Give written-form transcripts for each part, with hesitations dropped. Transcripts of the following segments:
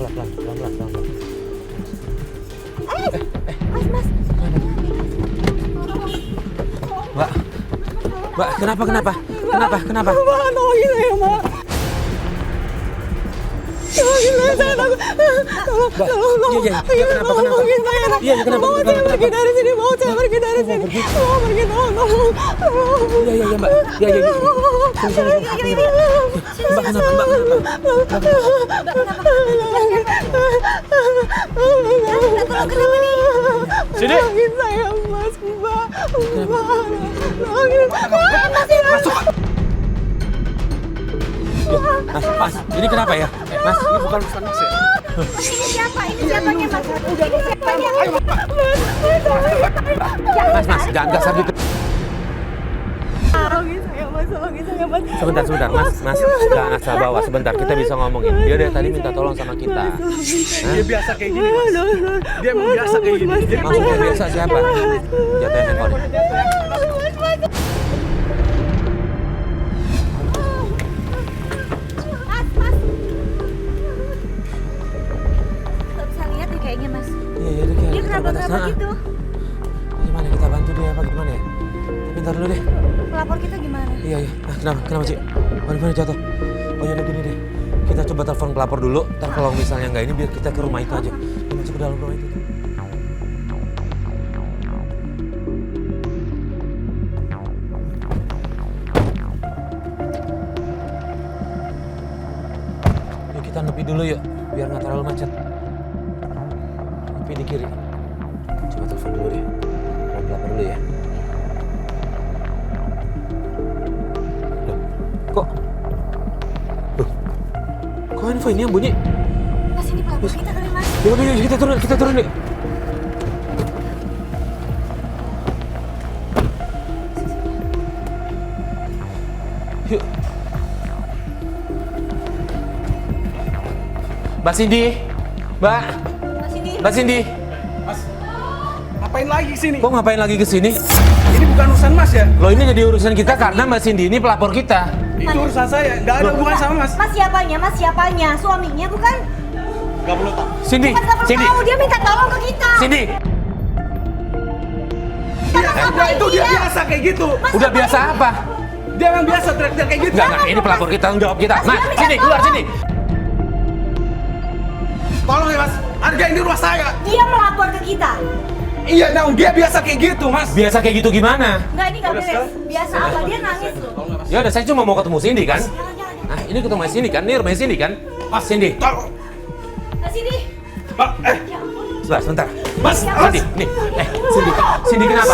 Pelan-pelan. Mas. Mbak, kenapa? Mbak, tolongin saya, Mbak. Tolongin saya, takut. Tolong. Iya, kenapa? Tolongin saya. Iya, kenapa? Mau saya pergi dari sini. Mau pergi. Tolong. Iya, Mbak. Iya. Sini. Mbak, kenapa? Sini. Tolongin saya, Mas. Mbak. Tolongin. Masuk, Pak. Mas, ini kenapa ya? Mas, ini bukan urusan Mas ya? Ini siapanya, Mas? Udah, ini siapanya? Mas, jangan kasar gitu. Tolongin saya, Mas. Sebentar, Mas. Jangan asal bawa, sebentar. Kita bisa ngomongin. Dia dari tadi minta tolong sama kita. Dia biasa kayak gini, Mas. Dia emang biasa kayak gini. Maksudnya biasa siapa? Jatuhin handphone. Mas. Gak bisa lihat deh kayaknya, Mas. Iya, dia kayak Dia kenapa gitu? Gimana kita bantu dia apa gimana ya? Bentar dulu deh. Pelapor kita gimana? Iya. Kenapa Cik? Mana jatuh? Oh ya udah gini deh. Kita coba telepon pelapor dulu. Ntar kalau misalnya nggak ini biar kita ke rumah itu aja. Kita masuk ke dalam rumah itu. Yuk kita nepi dulu yuk. Biar nggak terlalu macet. Nepi di kiri. Coba telepon dulu deh. Telepon pelapor dulu ya. Kok handphone ini yang bunyi? Mas, ini pelapor kita kali, Mas. Yaudah, kita turun yuk. Yuk. Mbak Cindy. Mas, ini. Mas, ngapain lagi kesini? Kok ngapain lagi kesini? Ini bukan urusan Mas ya? Loh ini jadi urusan kita karena Mbak Cindy ini pelapor kita. Itu urusan saya, nggak ada hubungan sama Mas. Mas siapanya? Suaminya bukan? Nggak perlu tahu. Cindy. Tahu, dia minta tolong ke kita. Cindy. Itu dia biasa kayak gitu. Udah biasa apa? Dia emang biasa teriak-teriak kayak gitu. Enggak, ini pelapor kita, tanggung jawab kita. Mas, sini, keluar sini. Tolong ya Mas, hargain di rumah saya. Dia melapor ke kita. Iya, dia biasa kayak gitu Mas. Biasa kayak gitu gimana? Enggak, ini nggak beres. Biasa apa? Dia nangis loh. Ya udah, saya cuma mau ketemu Cindy kan. Jangan. Nah, ini ketemu Cindy kan, ini rumahnya Cindy kan. Mas Cindy. Tolong. Mas, ini. Pak, Sebentar. Mas, Cindy, nih. Cindy kenapa?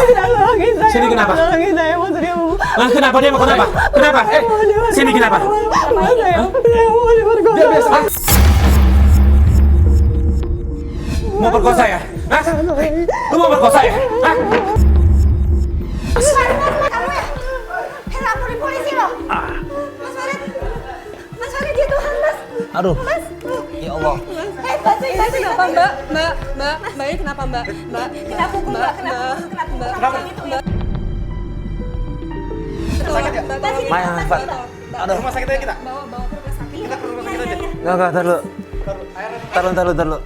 Cindy kenapa? Tolongin saya, Mas. Dia mau. Nah, kenapa dia mau kenapa? Kenapa? Cindy kenapa? Mas, saya mau diperkosa. dia biasa. Mau perkosa ya? Hah? Lu mau perkosa ya? Hah? Mas, kamu ya? Laporin polisi loh. Mas Farid, dia Tuhan, Mas. Aduh. Ya Allah. Bantuin. Kenapa, Mbak? Mbak ini kenapa, Mbak? Kena pukul, Mbak. Kena pukul. Kenapa? Gitu ya. Sakit ya? Mas, ini. Maya, Pak. Aduh. Rumah sakit aja kita. Bawa ke rumah sakit. Kita ke rumah sakit aja. Enggak, tar dulu.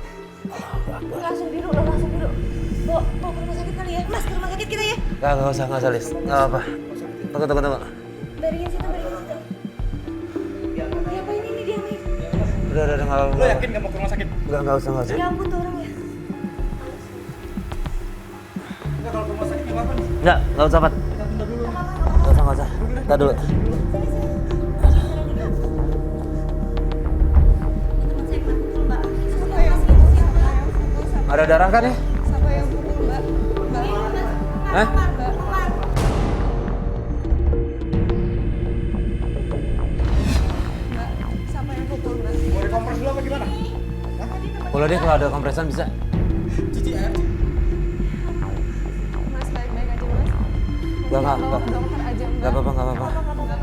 Langsung biru. Bawa ke rumah sakit kali ya. Mas, ke rumah sakit kita ya. Enggak usah, Lis. Enggak apa. Tunggu. Barikin situ. Diapain ini, diapain? Udah, enggak apa. Lo yakin nggak mau ke rumah sakit? Enggak usah. Ya ampun tuh orang ya. Enggak, kalau ke rumah sakit gimana? Enggak usah, Pat. Enggak usah. Entar dulu. Ada darah kan ya? Siapa yang pukul, Mbak? Hah? Siapa yang pukul, Mbak? Mau dikompres dulu apa gimana? Boleh deh kalau ada kompresan bisa. Cici air. Mas, baik-baik aja, Mas. Enggak. Bawa ke dokter aja, Mbak. Enggak apa-apa.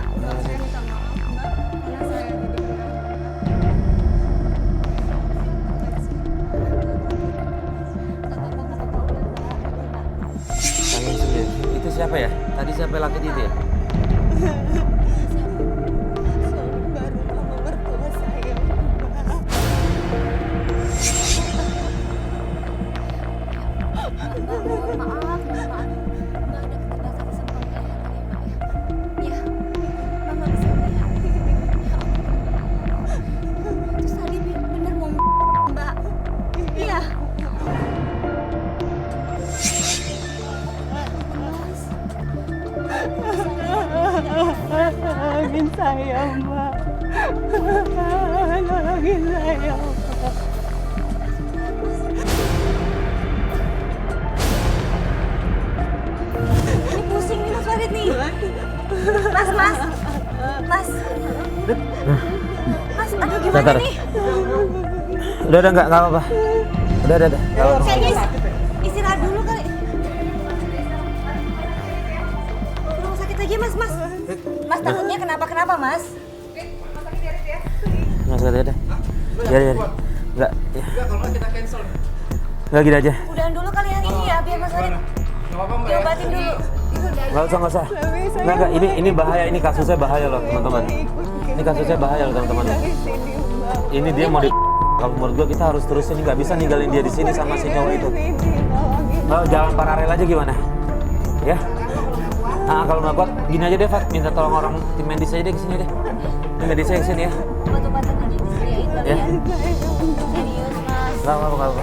Mbak, saya minta maaf, Mbak. Karena saya didengar. Tanggung sendiri. Itu siapa ya? Tadi siapa laki itu ya? Suami baru sama mertua saya, Mbak. Bentar. Udah enggak apa-apa. Udah. Nggak apa-apa. Kayaknya istirahat dulu kali. Rumah sakit lagi mas. Mas takutnya kenapa mas? Mas udah. Ya. Enggak. Ya. Enggak, kalau nggak kita cancel. Enggak gini aja. Udahan dulu kali yang ini ya biar mas Farid Nggak apa-apa Mbak. diobatin dulu. Enggak usah. Enggak, ini bahaya, ini kasusnya bahaya loh, teman-teman. Ini kasusnya bahaya loh, teman-teman. Ini dia mau di kalau menurut gua kita harus terusin, nggak bisa ninggalin dia di sini sama si cowok itu. Oh, jalan paralel aja gimana? Ya? Nah, kalau nggak kuat, gini aja deh, Fat. Minta tolong orang tim medis aja deh ke sini deh. Tim medis aja ke sini ya. Obat-obatan aja disediain kali Ya. ya. Serius mas. Nggak apa-apa.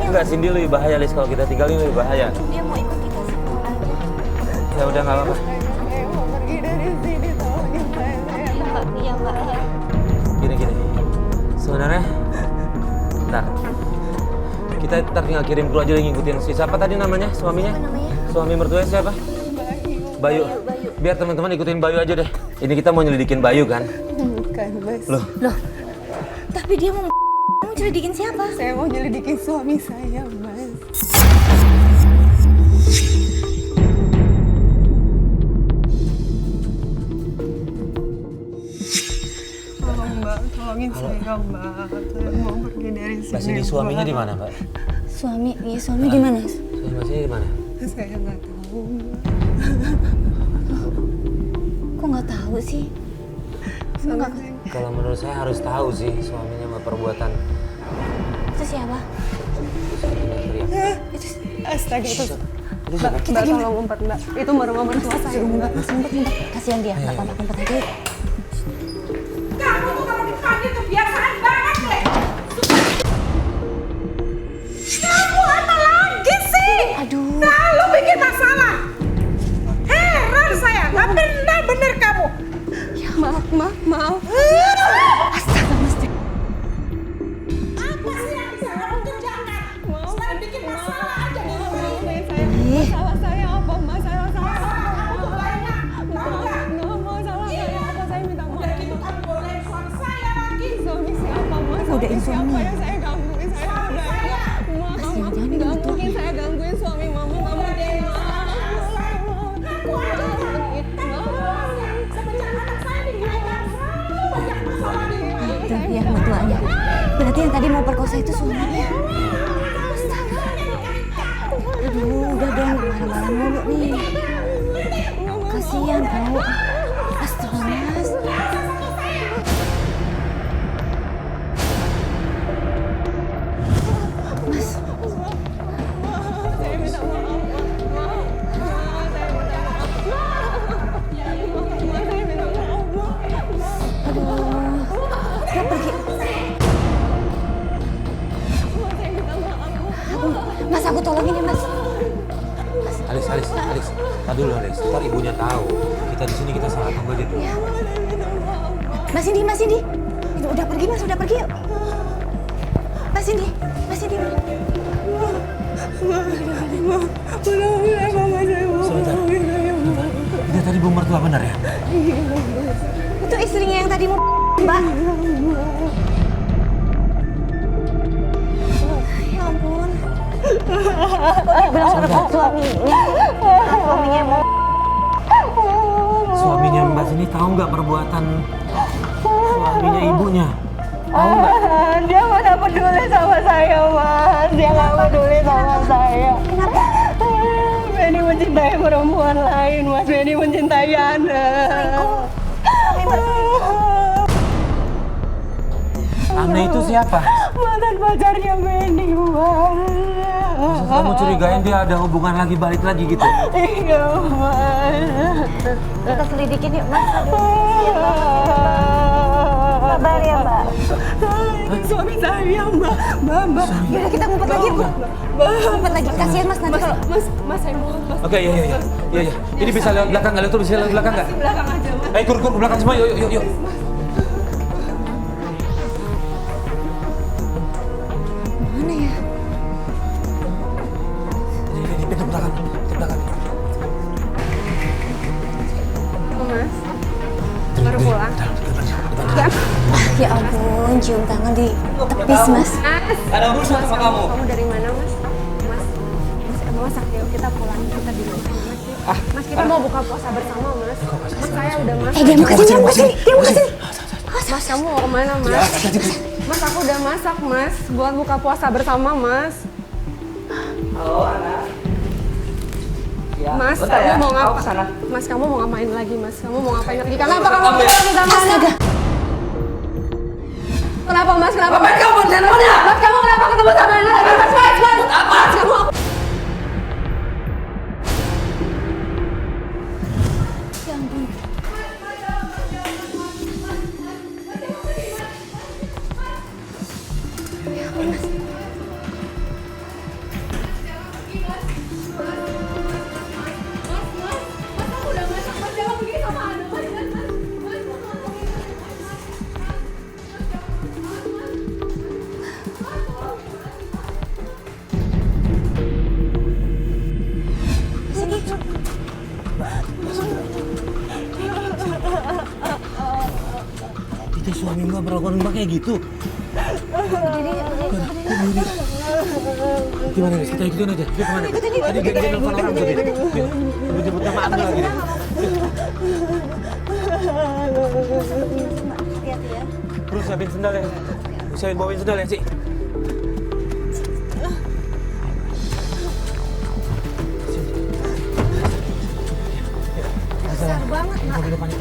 Enggak, Cindy lebih bahaya, Lis. Kalau kita tinggalin lebih bahaya. Dia mau ikut kita semua aja. Ya udah, nggak apa-apa. Saya mau pergi dari sini, tolongin saya. Iya mbak. Gini. Sebenarnya, ntar kita tinggal kirim kru aja yang ngikutin si siapa tadi namanya, suaminya? Apa namanya? Suami mertua siapa? Bayu. Biar teman-teman ikutin Bayu aja deh. Ini kita mau nyelidikin Bayu kan? Bukan, Mas. Loh, Tapi dia mau nyelidikin siapa? Saya mau nyelidikin suami saya, Mas. Tolong, Mbak. Tolongin saya, Mbak. Saya mau pergi dari sini, Mbak Cindy suaminya di mana, Mbak? Suami di mana? Suami Mbak Cindy di mana? Saya nggak tahu, Mbak. Kok nggak tahu sih? Sama saya. Kalau menurut saya harus tahu sih suaminya sama perbuatan. Itu siapa? Astaga, itu. Itu Mbak, siapa? Mbak, tolong ngumpet, Mbak. Itu mertua saya, Mbak. Ngumpet. Kasihan dia, nggak apa-apa ngumpet aja. Kamu tuh kalau dipanggil kebiasaan banget deh. Kamu apa lagi sih? Aduh. Selalu bikin masalah. Heran saya, nggak benar-benar kamu. Maaf. Astaga mesti. Apa sih yang bisa kamu kerjakan? Selalu bikin masalah aja di rumah ini. Ih, Salah saya apa, Mas? Salah saya Masalah apa? kamu tuh banyak. Tahu nggak? Nggak mau salah saya apa? Saya minta Udah maaf. gitu kamu bolehin suami saya lagi. Suami siapa, Mas? Godain Siapa suami. yang saya gangguin? Saya Suami udah. saya. Maaf, Jangan nggak gitu. mungkin saya gangguin suami Mama. Nggak Udah deh, mungkin. Aku aja semenjak anak saya dilahirkan selalu banyak masalah di rumah ini. itu dia mertuanya. Berarti yang tadi mau perkosa itu suaminya. Aduh, udah dong, marah-marah mulu nih. Kasihan tau. Astaga mas. Mas, Saya minta maaf. dia pergi. Mas, aku tolongin ya mas. Alis. Tadi dulu Alis. Ntar ibunya tahu. Kita di sini kita salah tanggung aja dulu. Mas Indi. Udah pergi mas, udah pergi yuk. Mas Indi. Sebentar. Dia tadi bu mertua benar ya? Itu istrinya yang tadi mau mbak. Ya ampun. Bilang suaminya mau. Suaminya Mbak Cindy tahu nggak perbuatan suaminya ibunya? Tahu nggak? Dia mana peduli sama saya, Mas. Dia nggak peduli sama saya. Kenapa? Benny mencintai perempuan lain, Mas. Benny mencintai Anda. Ana itu siapa? Mantan pacarnya Benny, Mas. Masa kamu curigain dia ada hubungan lagi balik lagi gitu? Iya, Mas. Kita selidikin yuk mas. Sabar ya mbak. Suami saya, Mbak. Mbak. Yaudah kita ngumpet lagi yuk. Ngumpet lagi. Kasihan mas nanti kalau. Mas, saya mohon, Mas. Oke, iya. Ini bisa lewat belakang nggak? Lihat tuh bisa lewat belakang nggak? Belakang aja, Mas. Kur ke belakang semua, yuk. Mana ya? Ini pintu belakang. Mas. Baru pulang. Depan. Ya ampun, cium tangan di tepis, Mas. Ada urusan sama kamu. Kamu dari mana, Mas? Mas, yuk kita pulang, kita di rumah, Mas. Mas, kita mau buka puasa bersama, Mas. Mas, saya udah masak. Dia mau kesini, dia mau kesini, dia mau kesini. Mas, kamu mau kemana, Mas? Mas, aku udah masak, Mas. Buat buka puasa bersama, Mas. Halo, anak. Mas, bentar kamu ya, mau aku ngapa? kesana. Mas, kamu mau ngapain lagi, Mas? Kamu mau ngapain lagi? Kenapa kamu pergi sama Astaga. Kenapa, Mas? Kenapa? Ngapain kamu di handphonenya? Mas, kamu kenapa ketemu sama Nana lagi? Mas, Apa? Mas, kamu Ya ampun. Itu suami mbak perlakuan mbak kayak gitu. Gimana guys, kita ikutin aja. Dia kemana? Tadi dia nelfon orang tuh. Dia jemput nama Amel lagi. Hati-hati ya. Terus siapin sendal ya. Siapin bawain sendal ya, Ci. Besar banget, Mak. Mobil depannya.